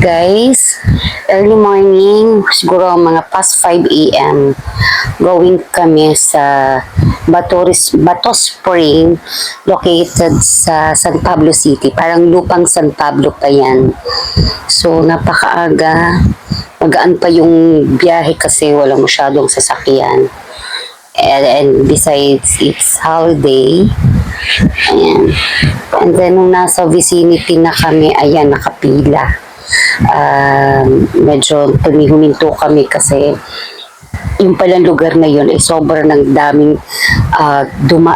guys, early morning, siguro mga past 5 a.m. Going kami sa Bato Spring located sa San Pablo City. Parang lupang San Pablo pa yan. So napakaaga, magaan pa yung biyahe kasi walang masyadong sasakyan. And besides, it's holiday. Ayan. And then, nung nasa vicinity na kami, ayan, nakapila. Medyo huminto kami kasi yung palang lugar na yun ay sobrang ng daming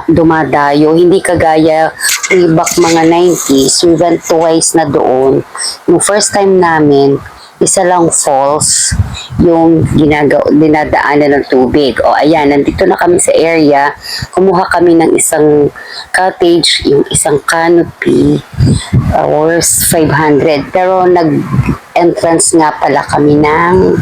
dumadayo. Hindi kagaya way back mga 90s, we went twice na doon. Yung first time namin, isa lang falls yung dinadaanan ng tubig. O ayan, nandito na kami sa area. Kumuha kami ng isang cottage, yung isang canopy, worth 500. Pero nag-entrance nga pala kami ng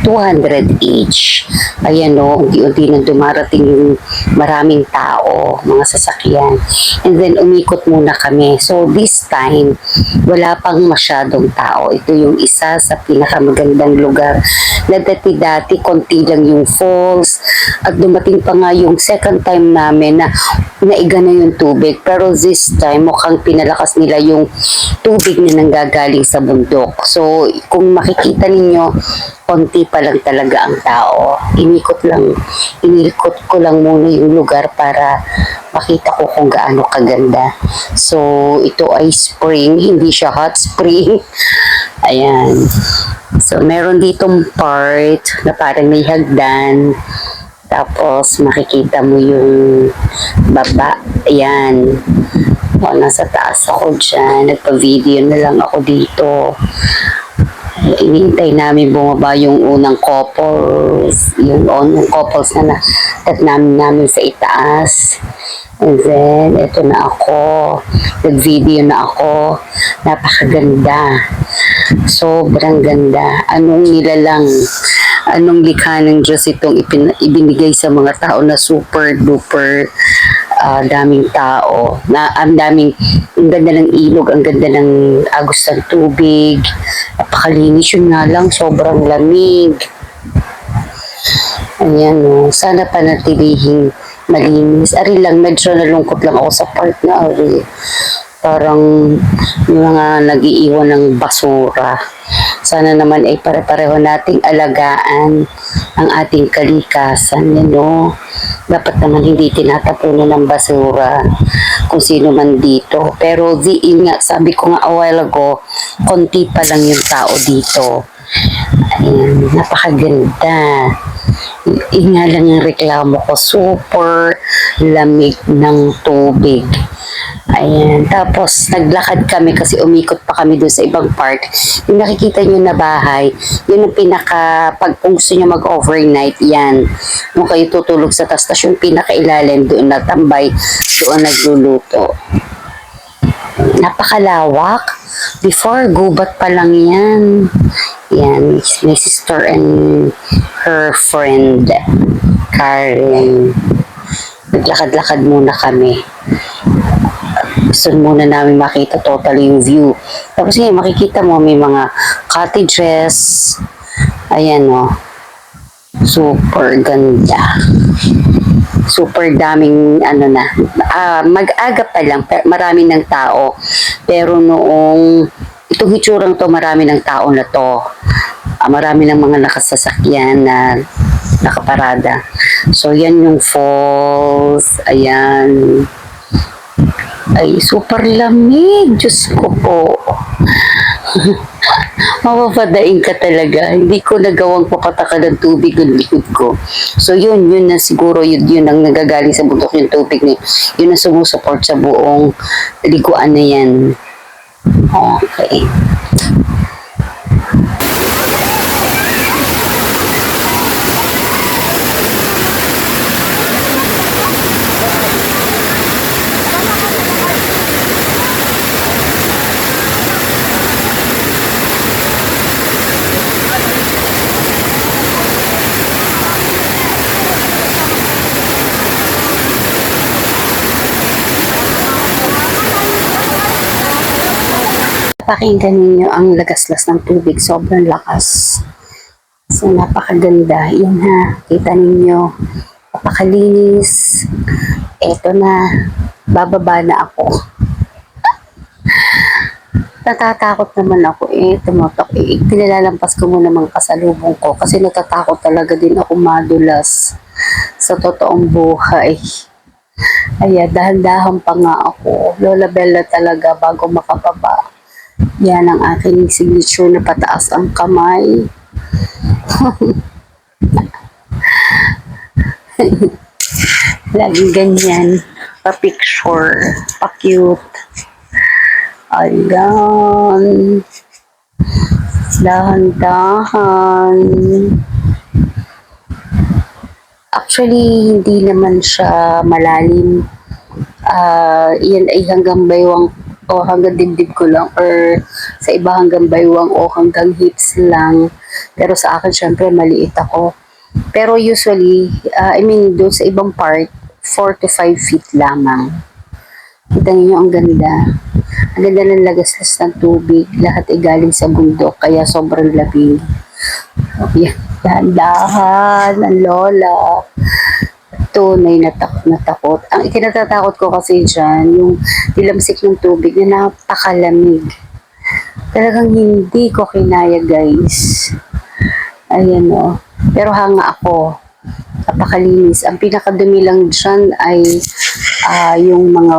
200 each. Ayan o, unti-unti na dumarating yung maraming tao, mga sasakyan. And then, umikot muna kami. So, this time, wala pang masyadong tao. Ito yung isa sa pinakamagandang lugar na dati-dati, konti lang yung falls. At dumating pa nga yung second time namin na naiga na yung tubig. Pero this time, mukhang pinalakas nila yung tubig na nanggagaling sa bundok. So, kung makikita ninyo, konti pa lang talaga ang tao. Inikot ko lang muna yung lugar para makita ko kung gaano kaganda. So, ito ay spring, hindi siya hot spring. Ayan. So, meron ditong part na parang may hagdan. Tapos, makikita mo yung baba. Ayan. O, nasa taas ako dyan. Nagpa-video na lang ako dito. Inintay namin bumaba yung unang couples, yung couples na namin sa itaas. And then, eto na ako. Nag-video na ako. Napakaganda. Sobrang ganda. Anong nilalang, anong likha ng Diyos itong ibinigay sa mga tao na super duper daming tao. Ang ganda ng ilog, ang ganda ng agos ng tubig. Napakalinis, yun nga lang, sobrang lamig. Ayan o, sana panatilihing malinis. Ari lang, medyo nalungkot lang ako sa part na ari. Parang mga nag-iiwan ng basura. Sana naman ay pare-pareho nating alagaan ang ating kalikasan. No? Dapat naman hindi tinatapunan ng basura kung sino man dito. Pero sabi ko nga a while ago, konti pa lang yung tao dito. Ayan, napakaganda. Nga lang yung reklamo ko, super lamig ng tubig. Ayan, tapos naglakad kami kasi umikot pa kami doon sa ibang part. Yung nakikita nyo na bahay, yun ang pag kung gusto nyo mag-overnight, yan. Kung kayo tutulog sa taas, tas yung pinakailalim doon natambay, doon nagluluto. Napakalawak. Before, gubat pa lang yan. Yan, my sister and her friend, Karen. Naglakad-lakad muna kami. Gusto muna namin makita totally yung view. Tapos yun, makikita mo may mga cottages. Ayan o. Super ganda. Super daming mag-aga pa lang, marami ng tao. Pero noong itong hitsurang to, marami ng tao na to. Marami ng mga nakasasakyan na nakaparada. So yan yung falls. Ayan. Ay, super lamig. Diyos ko po. Mapapadaing ka talaga. Hindi ko nagawang papataka ng tubig ng likod ko. So, yun na siguro, yun ang nagagaling sa bundok yung tubig na yun ang sumusuport sa buong liguan na yan. Okay. Pakinggan ninyo ang lagaslas ng tubig, sobrang lakas. So, napakaganda. Yan ha, kita ninyo. Napakalinis. Eto na, bababa na ako. Natatakot naman ako tumatak. Pinilalampas ko muna mga kasalubong ko kasi natatakot talaga din ako madulas sa totoong buhay. Ay, dahan-dahan pa nga ako. Lola Bella talaga bago makababa. Yan ang aking signature na pataas ang kamay. Laging ganyan. Pa-picture. Pa-cute. Ayan. Dahan-dahan. Actually, hindi naman siya malalim. Yan ay hanggang baywang o hanggang dibdib ko lang or sa iba hanggang baywang o hanggang hips lang. Pero sa akin, syempre, maliit ako. Pero usually, doon sa ibang part, 4 to 5 feet lamang. Kita niyo ang ganda. Ang ganda ng lagaslas ng tubig. Lahat ay galing sa bundok, kaya sobrang labing. Yan, dahan-dahan, ang lola. Tunay na takot. Ang ikinatatakot ko kasi dyan, yung dilamsik ng tubig na napakalamig. Talagang hindi ko kinaya, guys. Ayan o. Pero hanga ako. Napakalinis. Ang pinakadumi lang dyan ay yung mga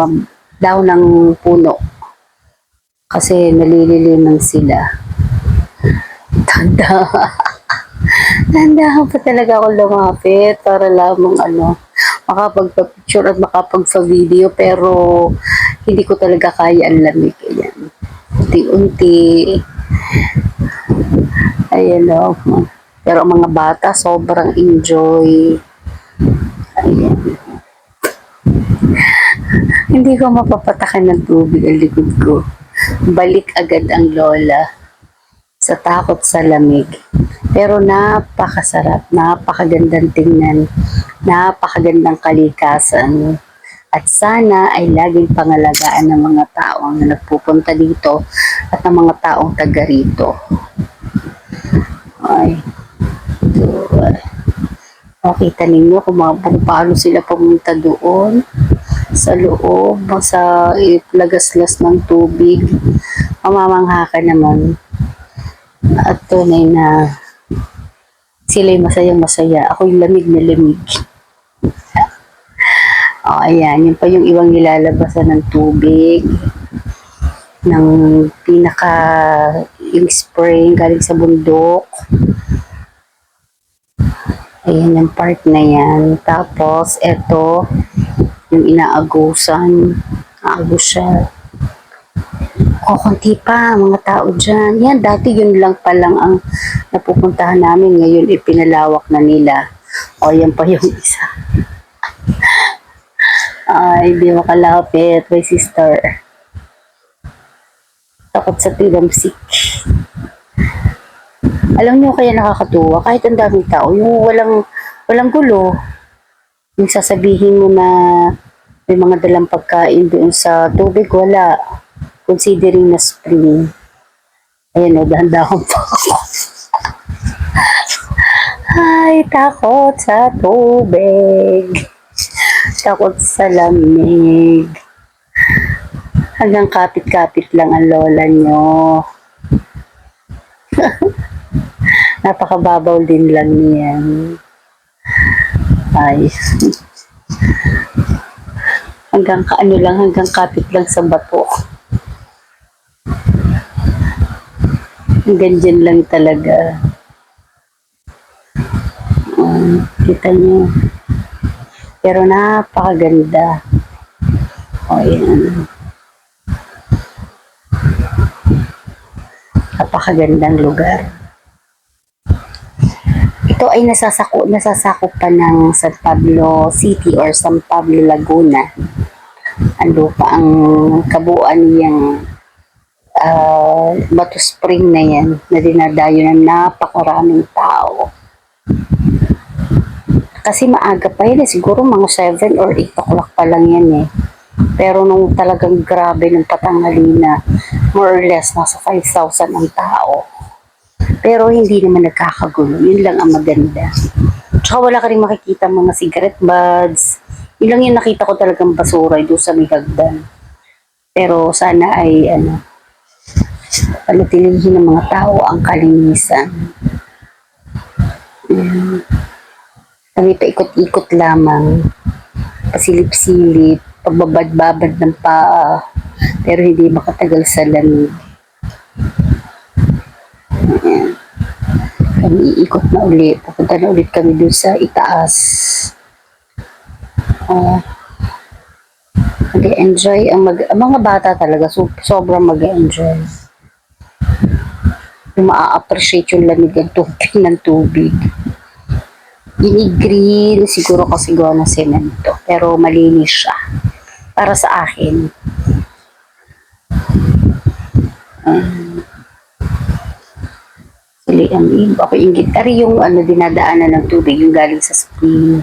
dahon ng puno. Kasi nalililiman sila. Nandahan pa talaga ako lumapit para lamang makapagpa-picture at makapagpa-video, pero hindi ko talaga kaya ang lamig. Ayan. Unti-unti. Ayan o. Pero ang mga bata sobrang enjoy. Ayan. Hindi ko mapapatakan ng tubig ang likod ko. Balik agad ang lola sa takot sa lamig. Pero napakasarap, napakagandang tingnan, napakagandang kalikasan. At sana ay laging pangalagaan ng mga tao na nagpupunta dito at ng mga taong taga rito. Ay. Makita ninyo kung paano sila pumunta doon sa loob, sa lagaslas ng tubig. Mamamangha ka naman. At tunay na sila'y masayang-masaya. Ako'y lamig na lamig. Ayan. Yun pa yung ibang nilalabasan ng tubig. Ng yung spring galing sa bundok. Ayan yung part na yan. Tapos, eto, yung inaagusan. Aagos siya. Konti pa, mga tao dyan. Yan, dati yun lang pa lang ang napupuntahan namin. Ngayon, ipinalawak na nila. Yan pa yung isa. Ay, di makalapit. My sister. Takot sa tilamsik. Alam niyo kaya nakakatuwa, kahit ang daming tao, yung walang gulo. Yung sasabihin mo na may mga dalang pagkain doon sa tubig, wala. Considering na spring. Ayan o, dahan-dahan pa ako. Ay, takot sa tubig. Takot sa lamig. Hanggang kapit-kapit lang ang lola nyo. Napakababaw din lang niyan. Ay. Hanggang kapit lang sa bato. Hanggang dyan lang talaga. Kita niyo. Pero napakaganda. Ayan. Napakagandang lugar. Ito ay nasasakop pa ng San Pablo City or San Pablo Laguna. Ando pa ang kabuuan niyang Bato Spring na yan na dinadayo ng napakaraming tao. Kasi maaga pa yan siguro mga 7 or 8 o'clock pa lang yan Pero nung talagang grabe ng patanghali na, more or less nasa 5,000 ang tao. Pero hindi naman nagkakagulo. Yun lang ang maganda. Tsaka wala ka rin makikita mga cigarette butts. Yun lang yung nakita ko talagang basura doon sa may hagdan. Pero sana ay panatilihin ng mga tao ang kalinisan. Kami paikot-ikot lamang, pasilip-silip, pagbabad-babad ng paa, pero hindi makatagal sa lamig. Ayan. Kami iikot na ulit, pupunta na ulit kami dun sa itaas. Mag-enjoy ang mga bata talaga, sobrang mag-enjoy. Ma-appreciate yung lamig ng tubig. Green, siguro kasi gawa ng semento, pero malinis siya. Para sa akin. Ako yung gitari yung dinadaanan ng tubig, yung galing sa spring.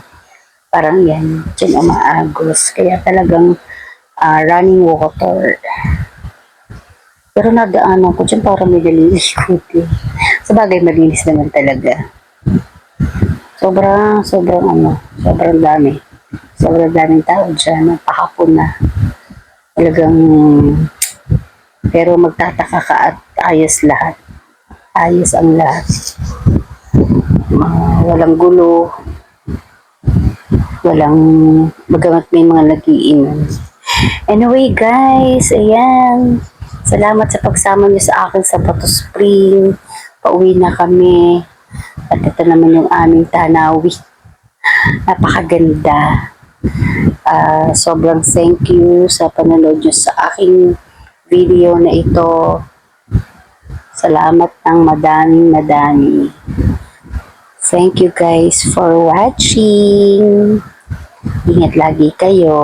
Parang yan, dyan umaagos. Kaya talagang running water. Pero nadaanan ko dyan parang may naliligo. Sa bagay, malinis naman talaga. Sobrang dami. Sobrang daming tao dyan. Pahapon na. Talagang, pero magtataka ka at ayos lahat. Ayos ang lahat. Walang gulo. Magamat may mga nag-iinom. Anyway guys, ayan. Salamat sa pagsama niyo sa akin sa Bato Spring. Pauwi na kami. At ito naman yung aming Tanawi. Napakaganda. Sobrang thank you sa panonood nyo sa aking video na ito. Salamat ng madami. Thank you guys for watching. Ingat lagi kayo.